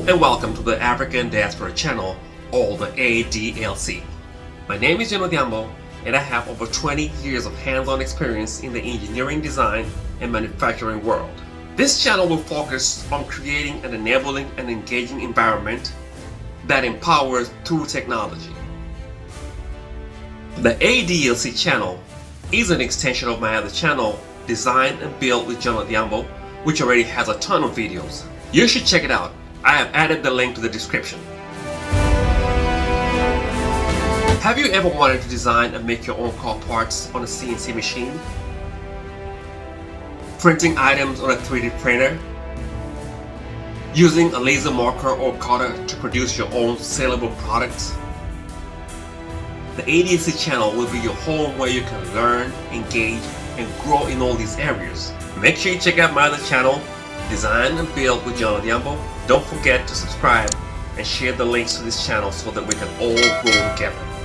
and welcome to the African Diaspora channel, or the ADLC. My name is Odhiambo, and I have over 20 years of hands-on experience in the engineering, design, and manufacturing world. This channel will focus on creating an enabling and engaging environment that empowers through technology. The ADLC channel is an extension of my other channel, Designed and Built with Odhiambo, which already has a ton of videos. You should check it out. I have added the link to the description. Have you ever wanted to design and make your own car parts on a CNC machine? Printing items on a 3D printer? Using a laser marker or cutter to produce your own saleable products? The ADLC channel will be your home where you can learn, engage, and grow in all these areas. Make sure you check out my other channel, Design and Build with Odhiambo. Don't forget to subscribe and share the links to this channel so that we can all grow together.